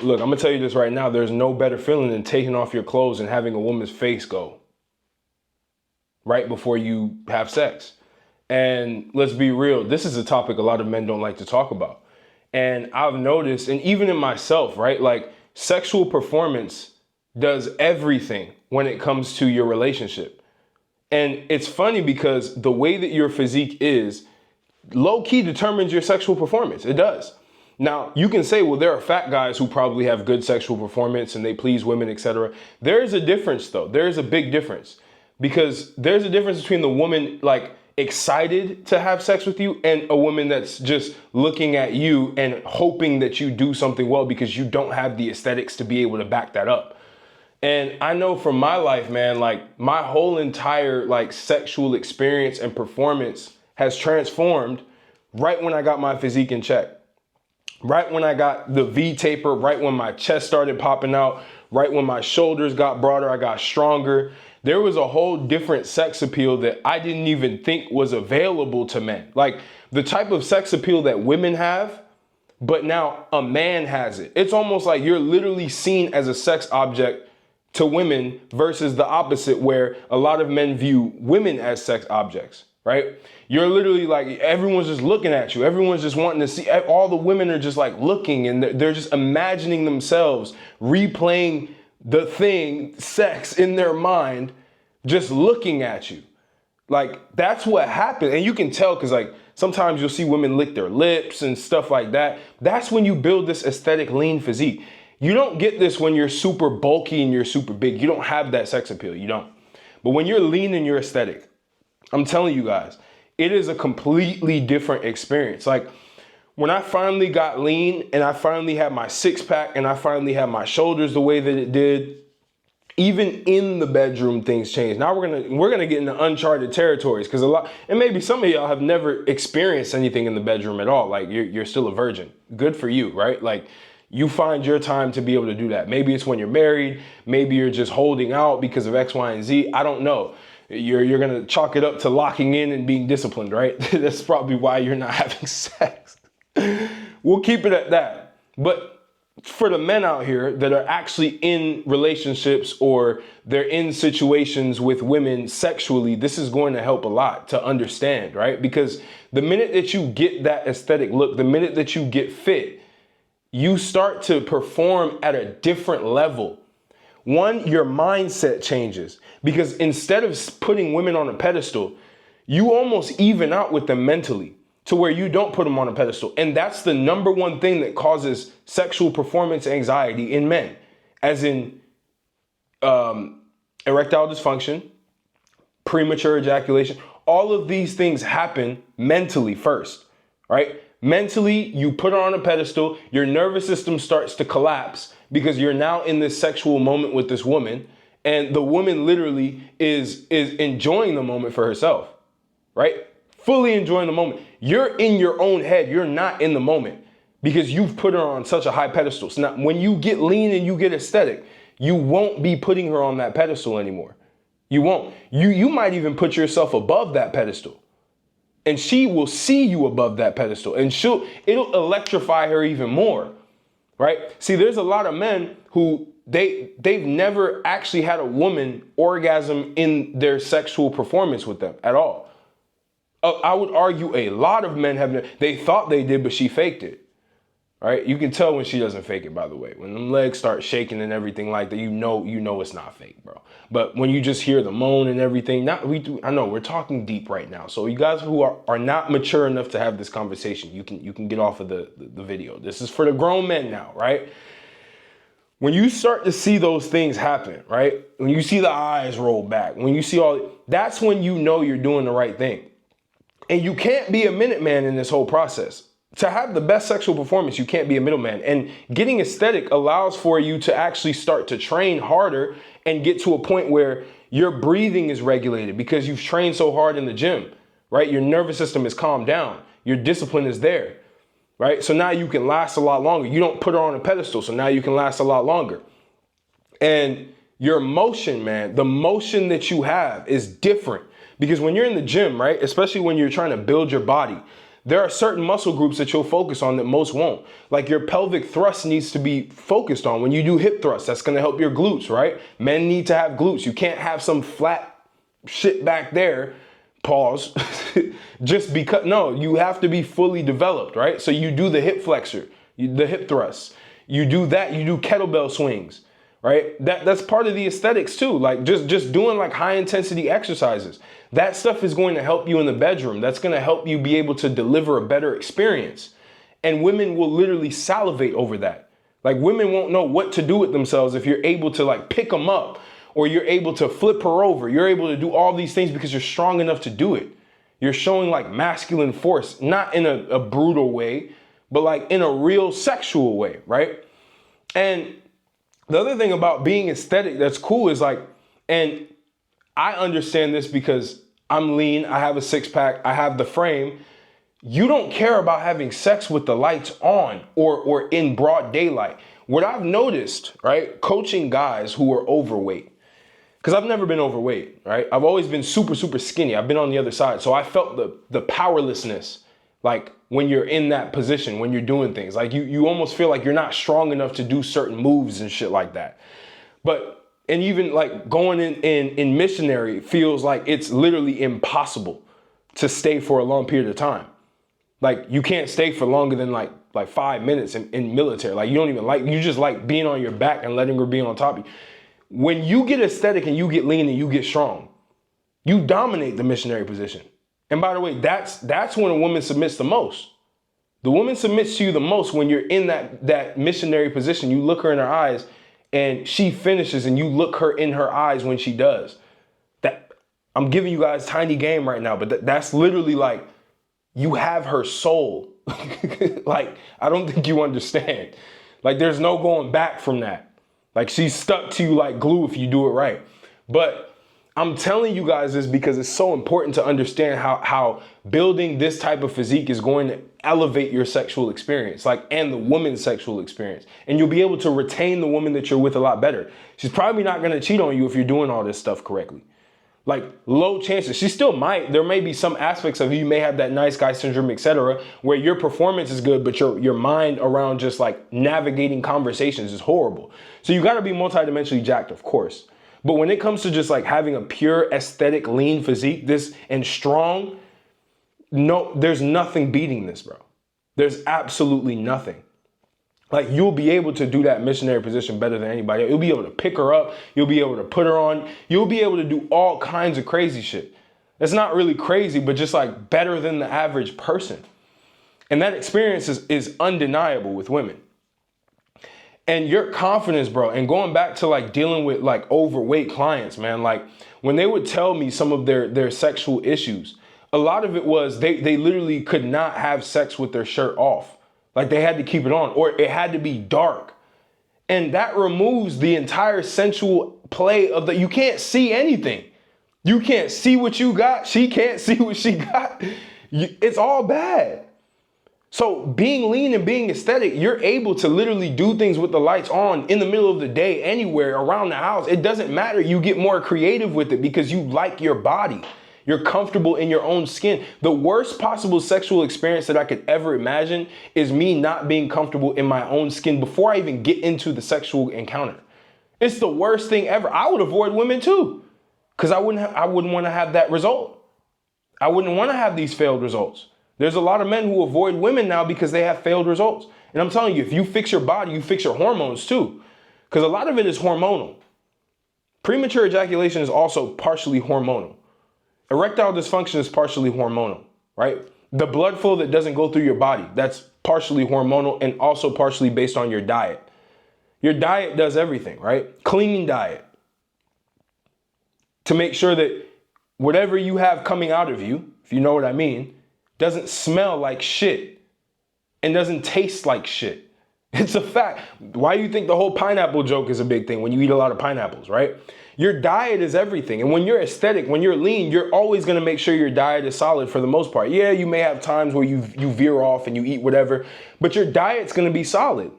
Look, I'm gonna tell you this right now. There's no better feeling than taking off your clothes and having a woman's face go right before you have sex. And let's be real, this is a topic a lot of men don't like to talk about. And I've noticed, and even in myself, right? Like sexual performance does everything when it comes to your relationship. And it's funny because the way that your physique is low key determines your sexual performance. It does. Now, you can say, well, there are fat guys who probably have good sexual performance and they please women, etc. There is a difference, though. There is a big difference, because there's a difference between the woman like excited to have sex with you and a woman that's just looking at you and hoping that you do something well because you don't have the aesthetics to be able to back that up. And I know from my life, man, like my whole entire like sexual experience and performance has transformed right when I got my physique in check. Right when I got the V taper, right when my chest started popping out, right when my shoulders got broader, I got stronger. There was a whole different sex appeal that I didn't even think was available to men. Like the type of sex appeal that women have, but now a man has it. It's almost like you're literally seen as a sex object to women versus the opposite, where a lot of men view women as sex objects, right? You're literally like, everyone's just looking at you. Everyone's just wanting to see, all the women are just like looking and they're just imagining themselves replaying the thing, sex, in their mind, just looking at you. Like, that's what happened. And you can tell because like sometimes you'll see women lick their lips and stuff like that. That's when you build this aesthetic lean physique. You don't get this when you're super bulky and you're super big. You don't have that sex appeal. You don't. But when you're lean and you're aesthetic, I'm telling you guys, it is a completely different experience. Like when I finally got lean and I finally had my six pack and I finally had my shoulders the way that it did, even in the bedroom, things changed. Now we're gonna get into uncharted territories, because a lot, and maybe some of y'all have never experienced anything in the bedroom at all. Like you're still a virgin. Good for you, right? Like you find your time to be able to do that. Maybe it's when you're married. Maybe you're just holding out because of X, Y, and Z. I don't know. You're gonna chalk it up to locking in and being disciplined, right? That's probably why you're not having sex. We'll keep it at that. But for the men out here that are actually in relationships or they're in situations with women sexually, this is going to help a lot to understand, right? Because the minute that you get that aesthetic look, the minute that you get fit, you start to perform at a different level. One, your mindset changes, because instead of putting women on a pedestal, you almost even out with them mentally to where you don't put them on a pedestal. And that's the number one thing that causes sexual performance anxiety in men, as in erectile dysfunction, premature ejaculation. All of these things happen mentally first, right? Mentally, you put her on a pedestal, your nervous system starts to collapse because you're now in this sexual moment with this woman, and the woman literally is enjoying the moment for herself, right? Fully enjoying the moment. You're in your own head. You're not in the moment because you've put her on such a high pedestal. So now when you get lean and you get aesthetic, you won't be putting her on that pedestal anymore. You won't. You might even put yourself above that pedestal. And she will see you above that pedestal, and it'll electrify her even more, right? See, there's a lot of men who they've never actually had a woman orgasm in their sexual performance with them at all. I would argue a lot of men they thought they did, but she faked it, right? You can tell when she doesn't fake it, by the way. When them legs start shaking and everything like that, you know it's not fake, bro. But when you just hear the moan and everything, I know we're talking deep right now. So you guys who are not mature enough to have this conversation, you can get off of the video. This is for the grown men now, right? When you start to see those things happen, right? When you see the eyes roll back, when you see that's when you know you're doing the right thing. And you can't be a minute man in this whole process. To have the best sexual performance, you can't be a middleman. And getting aesthetic allows for you to actually start to train harder and get to a point where your breathing is regulated because you've trained so hard in the gym, right? Your nervous system is calmed down. Your discipline is there, right? So now you can last a lot longer. You don't put her on a pedestal, so now you can last a lot longer. And your motion, man, the motion that you have is different. Because when you're in the gym, right, especially when you're trying to build your body, there are certain muscle groups that you'll focus on that most won't. Like your pelvic thrust needs to be focused on. When you do hip thrusts, that's gonna help your glutes, right? Men need to have glutes. You can't have some flat shit back there, pause, just because, no, you have to be fully developed, right? So you do the hip flexor, the hip thrusts. You do that, you do kettlebell swings, right? That's part of the aesthetics too. Like just doing like high intensity exercises. That stuff is going to help you in the bedroom. That's going to help you be able to deliver a better experience. And women will literally salivate over that. Like women won't know what to do with themselves if you're able to like pick them up, or you're able to flip her over. You're able to do all these things because you're strong enough to do it. You're showing like masculine force, not in a brutal way, but like in a real sexual way, right? And the other thing about being aesthetic that's cool is like, and I understand this because I'm lean, I have a six pack, I have the frame. You don't care about having sex with the lights on or in broad daylight. What I've noticed, right, coaching guys who are overweight, because I've never been overweight, right? I've always been super, super skinny. I've been on the other side. So I felt the powerlessness, like when you're in that position, when you're doing things. Like you almost feel like you're not strong enough to do certain moves and shit like that. And even like going in missionary feels like it's literally impossible to stay for a long period of time. Like you can't stay for longer than like 5 minutes in military. Like you just like being on your back and letting her be on top of you. When you get aesthetic and you get lean and you get strong, you dominate the missionary position. And by the way, that's when a woman submits the most. The woman submits to you the most when you're in that missionary position. You look her in her eyes and she finishes, and you look her in her eyes when she does. That I'm giving you guys tiny game right now, but that's literally like you have her soul. Like, I don't think you understand. Like, there's no going back from that. Like, she's stuck to you like glue if you do it right. But I'm telling you guys this because it's so important to understand how building this type of physique is going to elevate your sexual experience, like, and the woman's sexual experience. And you'll be able to retain the woman that you're with a lot better. She's probably not going to cheat on you if you're doing all this stuff correctly. Like, low chances. She still might. There may be some aspects of you may have that nice guy syndrome, etc., where your performance is good, but your mind around just like navigating conversations is horrible. So you got to be multidimensionally jacked, of course. But when it comes to just like having a pure aesthetic, lean physique, and strong, no, there's nothing beating this, bro. There's absolutely nothing. Like, you'll be able to do that missionary position better than anybody. You'll be able to pick her up. You'll be able to put her on. You'll be able to do all kinds of crazy shit. It's not really crazy, but just like better than the average person. And that experience is undeniable with women. And your confidence, bro, and going back to like dealing with like overweight clients, man, like when they would tell me some of their sexual issues, a lot of it was they literally could not have sex with their shirt off. Like they had to keep it on, or it had to be dark. And that removes the entire sensual play of you can't see anything. You can't see what you got. She can't see what she got. It's all bad. So being lean and being aesthetic, you're able to literally do things with the lights on in the middle of the day, anywhere around the house. It doesn't matter. You get more creative with it because you like your body. You're comfortable in your own skin. The worst possible sexual experience that I could ever imagine is me not being comfortable in my own skin before I even get into the sexual encounter. It's the worst thing ever. I would avoid women too, because I wouldn't want to have that result. I wouldn't want to have these failed results. There's a lot of men who avoid women now because they have failed results. And I'm telling you, if you fix your body, you fix your hormones too. Because a lot of it is hormonal. Premature ejaculation is also partially hormonal. Erectile dysfunction is partially hormonal, right? The blood flow that doesn't go through your body, that's partially hormonal and also partially based on your diet. Your diet does everything, right? Clean diet. To make sure that whatever you have coming out of you, if you know what I mean, doesn't smell like shit and doesn't taste like shit. It's a fact. Why do you think the whole pineapple joke is a big thing when you eat a lot of pineapples, right? Your diet is everything. And when you're aesthetic, when you're lean, you're always going to make sure your diet is solid for the most part. Yeah, you may have times where you veer off and you eat whatever, but your diet's going to be solid.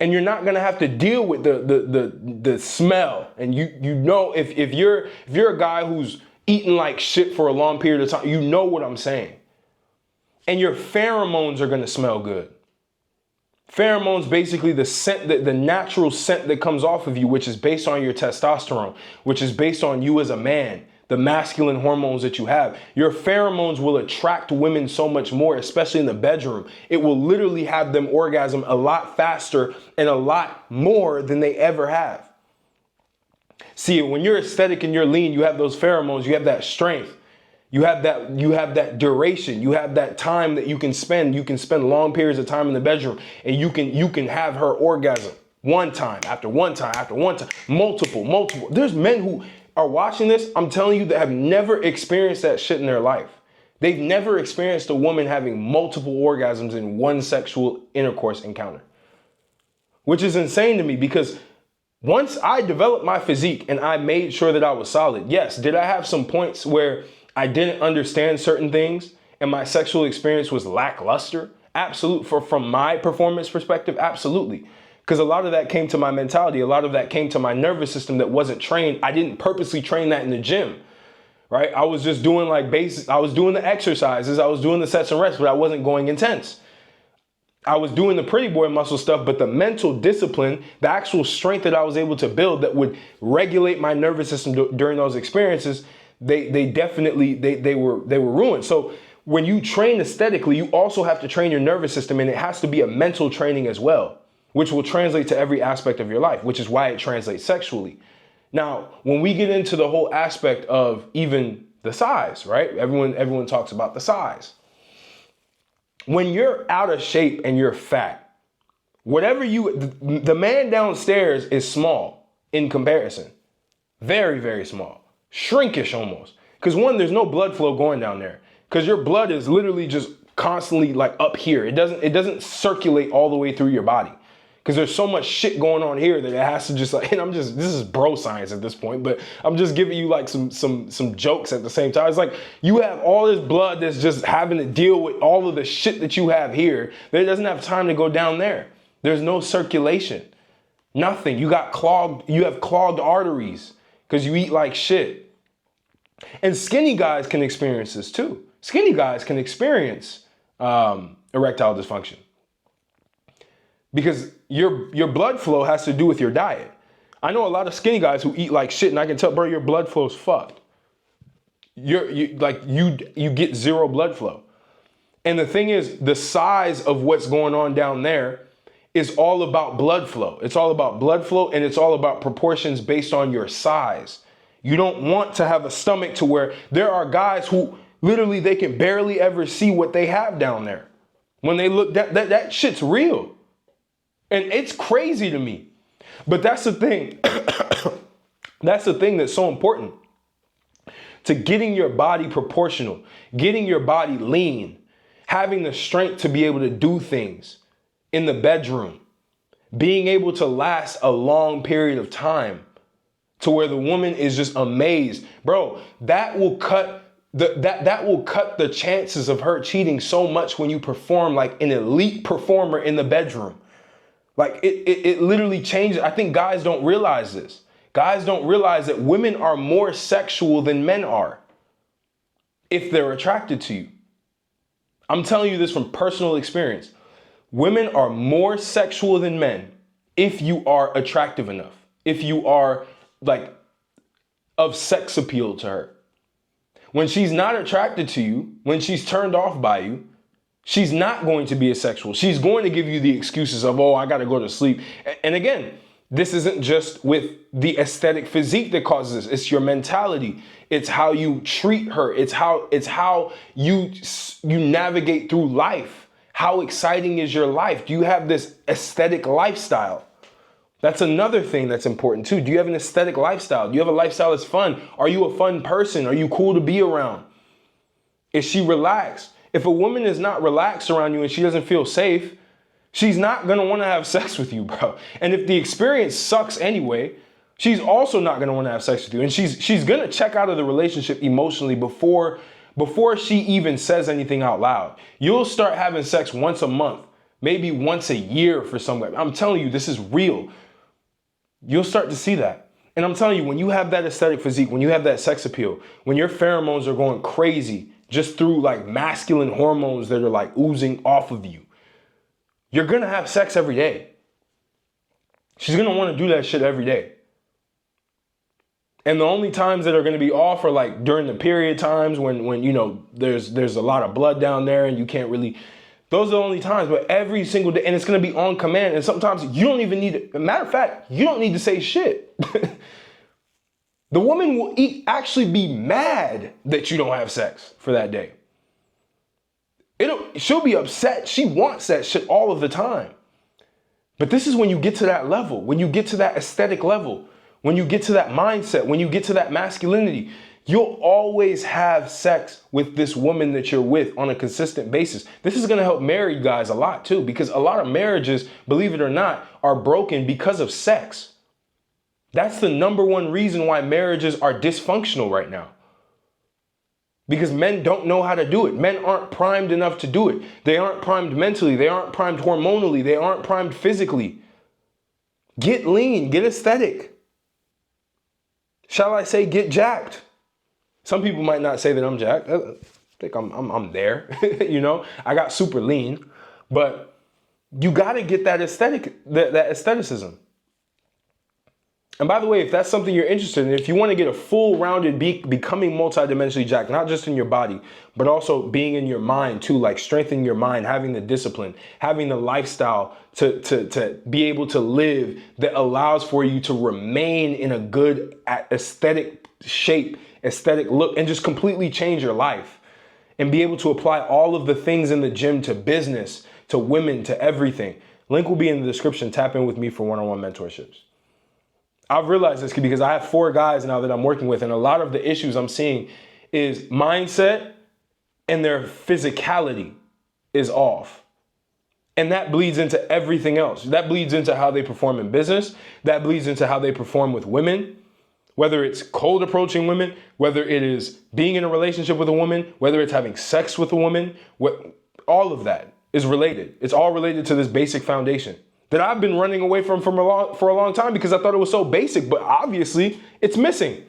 And you're not going to have to deal with the smell. And you know, if you're a guy who's eating like shit for a long period of time, you know what I'm saying. and your pheromones are going to smell good. Pheromones, basically the scent, the natural scent that comes off of you, which is based on your testosterone, which is based on you as a man, the masculine hormones that you have. Your pheromones will attract women so much more, especially in the bedroom. It will literally have them orgasm a lot faster and a lot more than they ever have. See, when you're aesthetic and you're lean, you have those pheromones, you have that strength. You have that duration. You have that time that you can spend. You can spend long periods of time in the bedroom, and you can have her orgasm one time after one time after one time, multiple. There's men who are watching this, I'm telling you, that have never experienced that shit in their life. They've never experienced a woman having multiple orgasms in one sexual intercourse encounter, which is insane to me, because once I developed my physique and I made sure that I was solid, yes, did I have some points where I didn't understand certain things and my sexual experience was lackluster? Absolutely. From my performance perspective, absolutely. Because a lot of that came to my mentality. A lot of that came to my nervous system that wasn't trained. I didn't purposely train that in the gym, right? I was just doing like basic. I was doing the exercises. I was doing the sets and reps, but I wasn't going intense. I was doing the pretty boy muscle stuff, but the mental discipline, the actual strength that I was able to build that would regulate my nervous system during those experiences, they definitely were ruined. So when you train aesthetically, you also have to train your nervous system, and it has to be a mental training as well, which will translate to every aspect of your life, which is why it translates sexually. Now, when we get into the whole aspect of even the size, right? Everyone talks about the size. When you're out of shape and you're fat, the man downstairs is small in comparison. Very, very small. Shrinkish almost. Because one, there's no blood flow going down there. Because your blood is literally just constantly like up here. It doesn't circulate all the way through your body. Because there's so much shit going on here that it has to just like, and this is bro science at this point, but I'm just giving you like some jokes at the same time. It's like you have all this blood that's just having to deal with all of the shit that you have here that it doesn't have time to go down there. There's no circulation. Nothing. You have clogged arteries because you eat like shit. And skinny guys can experience this too. Skinny guys can experience erectile dysfunction because your blood flow has to do with your diet. I know a lot of skinny guys who eat like shit, and I can tell, bro, your blood flow's fucked. You get zero blood flow. And the thing is, the size of what's going on down there is all about blood flow. It's all about blood flow, and it's all about proportions based on your size. You don't want to have a stomach to where there are guys who literally they can barely ever see what they have down there. When they look, that shit's real. And it's crazy to me. But that's the thing. That's the thing that's so important. To getting your body proportional, getting your body lean, having the strength to be able to do things in the bedroom, being able to last a long period of time to where the woman is just amazed. Bro, that will cut the chances of her cheating so much when you perform like an elite performer in the bedroom. Like it literally changes. I think guys don't realize this. Guys don't realize that women are more sexual than men are if they're attracted to you. I'm telling you this from personal experience. Women are more sexual than men if you are attractive enough, if you are like of sex appeal to her. When she's not attracted to you, when she's turned off by you, she's not going to be as sexual. She's going to give you the excuses of, oh, I got to go to sleep. And again, this isn't just with the aesthetic physique that causes this. It's your mentality. It's how you treat her. It's how you navigate through life. How exciting is your life? Do you have this aesthetic lifestyle? That's another thing that's important too. Do you have an aesthetic lifestyle? Do you have a lifestyle that's fun? Are you a fun person? Are you cool to be around? Is she relaxed? If a woman is not relaxed around you and she doesn't feel safe, she's not going to want to have sex with you, bro. And if the experience sucks anyway, she's also not going to want to have sex with you. And she's going to check out of the relationship emotionally before she even says anything out loud. You'll start having sex once a month, maybe once a year for somebody. I'm telling you, this is real. You'll start to see that. And I'm telling you, when you have that aesthetic physique, when you have that sex appeal, when your pheromones are going crazy, just through like masculine hormones that are like oozing off of you. You're gonna have sex every day. She's gonna wanna do that shit every day. And the only times that are gonna be off are like during the period times when you know, there's a lot of blood down there and you can't really, those are the only times, but every single day, and it's gonna be on command. And sometimes you don't even need to, matter of fact, you don't need to say shit. The woman will actually be mad that you don't have sex for that day. She'll be upset. She wants that shit all of the time. But this is when you get to that level, when you get to that aesthetic level, when you get to that mindset, when you get to that masculinity, you'll always have sex with this woman that you're with on a consistent basis. This is gonna help married guys a lot too, because a lot of marriages, believe it or not, are broken because of sex. That's the number one reason why marriages are dysfunctional right now. Because men don't know how to do it. Men aren't primed enough to do it. They aren't primed mentally. They aren't primed hormonally. They aren't primed physically. Get lean, get aesthetic. Shall I say get jacked? Some people might not say that I'm jacked. I think I'm there. You know, I got super lean, but you got to get that aesthetic, that aestheticism. And by the way, if that's something you're interested in, if you want to get a full rounded becoming multidimensionally jacked, not just in your body, but also being in your mind too, like strengthening your mind, having the discipline, having the lifestyle to be able to live that allows for you to remain in a good aesthetic shape, aesthetic look, and just completely change your life and be able to apply all of the things in the gym to business, to women, to everything. Link will be in the description. Tap in with me for one-on-one mentorships. I've realized this because I have 4 guys now that I'm working with, and a lot of the issues I'm seeing is mindset and their physicality is off. And that bleeds into everything else. That bleeds into how they perform in business. That bleeds into how they perform with women, whether it's cold approaching women, whether it is being in a relationship with a woman, whether it's having sex with a woman, all of that is related. It's all related to this basic foundation that I've been running away from for a long time because I thought it was so basic, but obviously it's missing.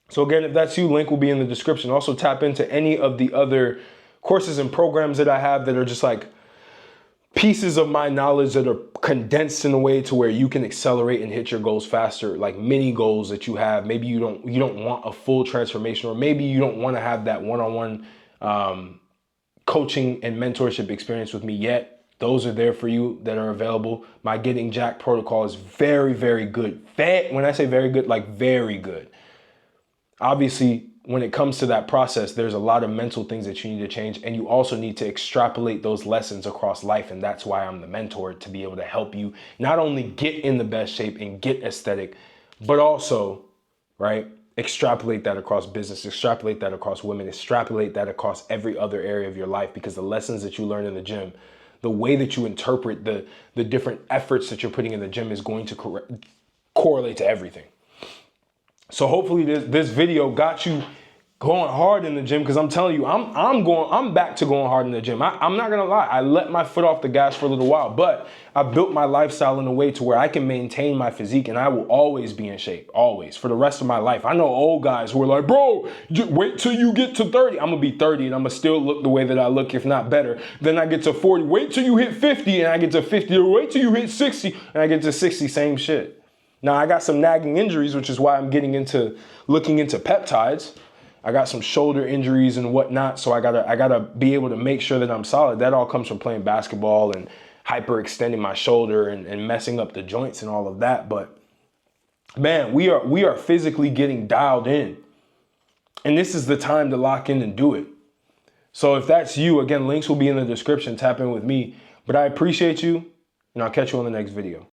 So again, if that's you, link will be in the description. Also tap into any of the other courses and programs that I have that are just like pieces of my knowledge that are condensed in a way to where you can accelerate and hit your goals faster, like mini goals that you have. Maybe you don't want a full transformation, or maybe you don't want to have that one-on-one coaching and mentorship experience with me yet. Those are there for you that are available. My Getting Jacked protocol is very, very good. When I say very good, like very good. Obviously, when it comes to that process, there's a lot of mental things that you need to change, and you also need to extrapolate those lessons across life. And that's why I'm the mentor, to be able to help you not only get in the best shape and get aesthetic, but also, right, extrapolate that across business, extrapolate that across women, extrapolate that across every other area of your life, because the lessons that you learn in the gym, the way that you interpret the different efforts that you're putting in the gym is going to correlate to everything. So hopefully this video got you going hard in the gym, because I'm telling you, I'm back to going hard in the gym. I'm not gonna lie, I let my foot off the gas for a little while, but I built my lifestyle in a way to where I can maintain my physique, and I will always be in shape, always, for the rest of my life. I know old guys who are like, bro, wait till you get to 30. I'm gonna be 30 and I'm gonna still look the way that I look, if not better. Then I get to 40, wait till you hit 50 and I get to 50, or wait till you hit 60 and I get to 60, same shit. Now I got some nagging injuries, which is why I'm looking into peptides. I got some shoulder injuries and whatnot, so I gotta be able to make sure that I'm solid. That all comes from playing basketball and hyperextending my shoulder and messing up the joints and all of that. But man, we are physically getting dialed in, and this is the time to lock in and do it. So if that's you, again, links will be in the description. Tap in with me. But I appreciate you, and I'll catch you on the next video.